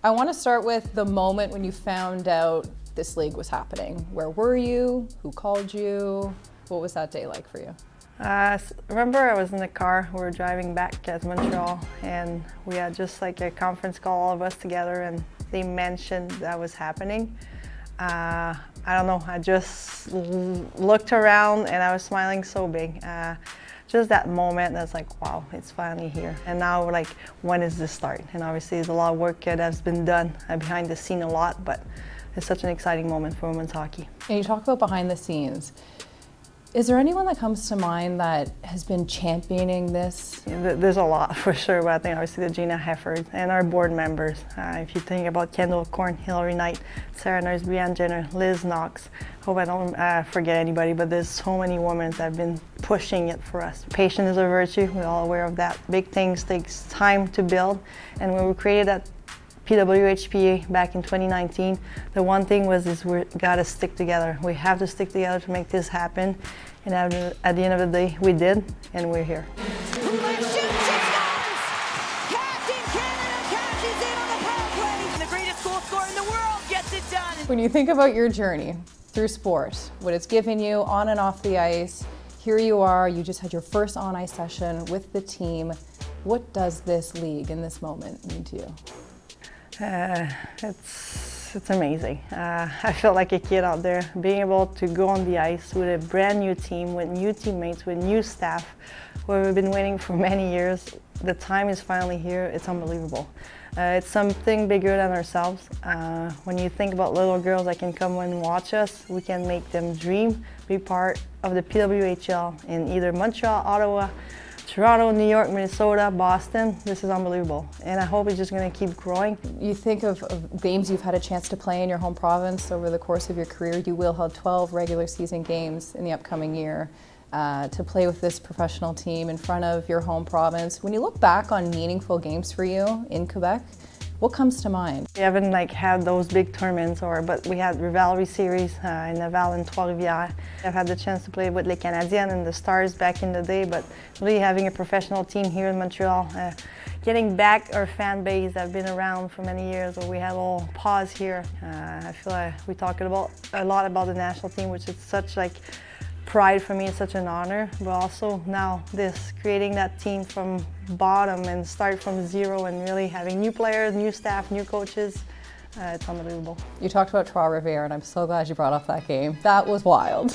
I want to start with the moment when you found out this league was happening. Where were you? Who called you? What was that day like for you? Remember I was in the car, we were driving back to Montreal, and we had just like a conference call, all of us together, and they mentioned that was happening. I don't know, I just looked around and I was smiling so big. Just that moment, that's like, wow, it's finally here. And now we're like, when does this start? And obviously there's a lot of work that's been done behind the scene a lot, but it's such an exciting moment for women's hockey. And you talk about behind the scenes. Is there anyone that comes to mind that has been championing this? Yeah, there's a lot for sure, but I think obviously the Gina Hefford and our board members. If you think about Kendall Korn, Hillary Knight, Sarah Nurse, Brianne Jenner, Liz Knox, hope I don't forget anybody, but there's so many women that have been pushing it for us. Patience is a virtue, we're all aware of that. Big things takes time to build, and when we created that PWHPA back in 2019, the one thing was we gotta stick together. We have to stick together to make this happen. And at the end of the day, we did, and we're here. Poulin shoots, she scores! Captain Canada cashes in on the power play. And the greatest goal scorer in the world gets it done. When you think about your journey through sport, what it's given you on and off the ice, here you are, you just had your first on-ice session with the team. What does this league in this moment mean to you? It's amazing. I felt like a kid out there, being able to go on the ice with a brand new team, with new teammates, with new staff, where we've been waiting for many years. The time is finally here. It's unbelievable. It's something bigger than ourselves. When you think about little girls that can come and watch us, we can make them dream, be part of the PWHL in either Montreal, Ottawa, Toronto, New York, Minnesota, Boston. This is unbelievable, and I hope it's just going to keep growing. You think of games you've had a chance to play in your home province over the course of your career. You will have 12 regular season games in the upcoming year to play with this professional team in front of your home province. When you look back on meaningful games for you in Quebec, what comes to mind? We haven't had those big tournaments, but we had rivalry series in Laval and Trois-Rivières. I've had the chance to play with Les Canadiens and the Stars back in the day, but really having a professional team here in Montreal, getting back our fan base that have been around for many years, where we had a little pause here. I feel like we talk a lot about the national team, which is such pride for me. It's such an honor, but also now creating that team from bottom and start from zero and really having new players, new staff, new coaches. It's unbelievable. You talked about Trois-Rivières, and I'm so glad you brought up that game. That was wild.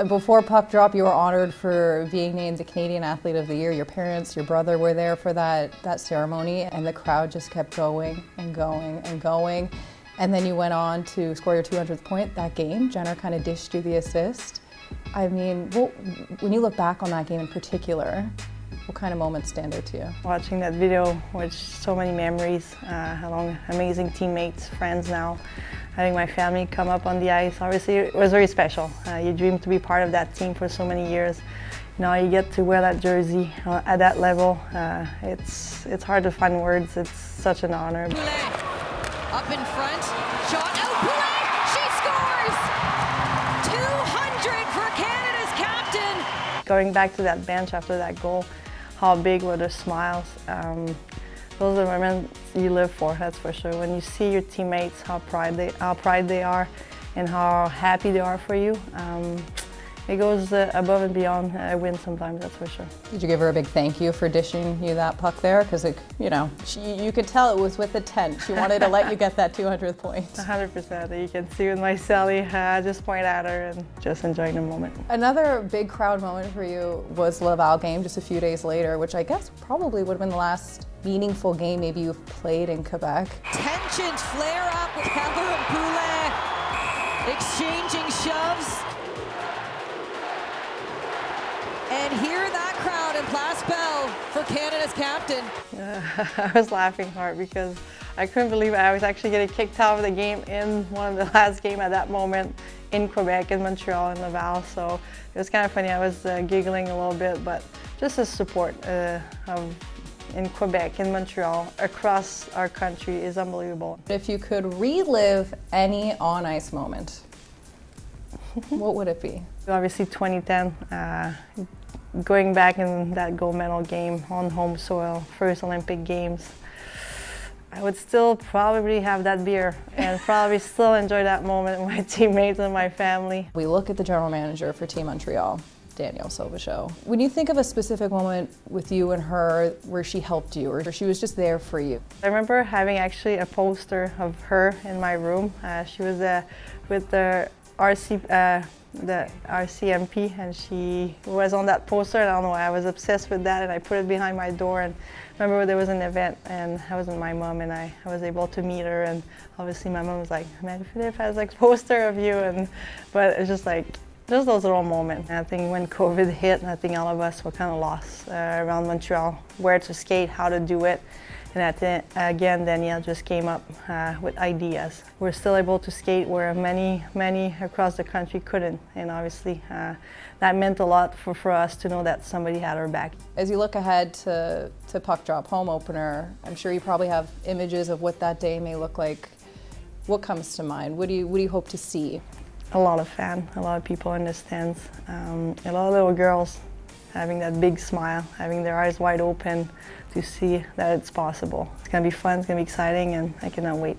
Before puck drop, you were honored for being named the Canadian Athlete of the Year. Your parents, your brother were there for that ceremony, and the crowd just kept going and going and going. And then you went on to score your 200th point that game. Jenner kind of dished you the assist. I mean, when you look back on that game in particular, what kind of moments stand out to you? Watching that video, which so many memories, along amazing teammates, friends now, having my family come up on the ice, obviously it was very special. You dream to be part of that team for so many years. Now you get to wear that jersey at that level. It's hard to find words. It's such an honor. Poulin up in front, shot out, Poulin, she scores! 200 for Canada's captain. Going back to that bench after that goal, how big were the smiles. Those are the moments you live for, that's for sure. When you see your teammates, how proud they are and how happy they are for you, it goes above and beyond a win sometimes, that's for sure. Did you give her a big thank you for dishing you that puck there? Because, you could tell it was with intent. She wanted to let you get that 200th point. 100%. You can see with my celly, just point at her and just enjoying the moment. Another big crowd moment for you was Laval game just a few days later, which I guess probably would have been the last meaningful game maybe you've played in Quebec. Tensions flare up with Keller and Poulin exchanging shoves. And hear that crowd in Place Belle for Canada's captain. I was laughing hard because I couldn't believe I was actually getting kicked out of the game in one of the last games at that moment in Quebec, in Montreal, and Laval. So it was kind of funny. I was giggling a little bit, but just the support in Quebec, in Montreal, across our country is unbelievable. If you could relive any on-ice moment, what would it be? Obviously 2010, going back in that gold medal game on home soil, first Olympic Games. I would still probably have that beer and probably still enjoy that moment with my teammates and my family. We look at the general manager for Team Montreal, Danielle Silva. When you think of a specific moment with you and her where she helped you or she was just there for you? I remember having actually a poster of her in my room. She was with the RCMP, and she was on that poster. I don't know why I was obsessed with that, and I put it behind my door. And I remember there was an event, and I was with my mom, and I was able to meet her. And obviously, my mom was like, "Man, Philippe has like a poster of you," but it's just like those little moments. I think when COVID hit, I think all of us were kind of lost around Montreal, where to skate, how to do it. And I think, again, Danielle just came up with ideas. We're still able to skate where many across the country couldn't. And obviously, that meant a lot for us to know that somebody had our back. As you look ahead to Puck Drop home opener, I'm sure you probably have images of what that day may look like. What comes to mind? What do you hope to see? A lot of fans, a lot of people in the stands, a lot of little girls having that big smile, having their eyes wide open to see that it's possible. It's going to be fun, it's going to be exciting, and I cannot wait.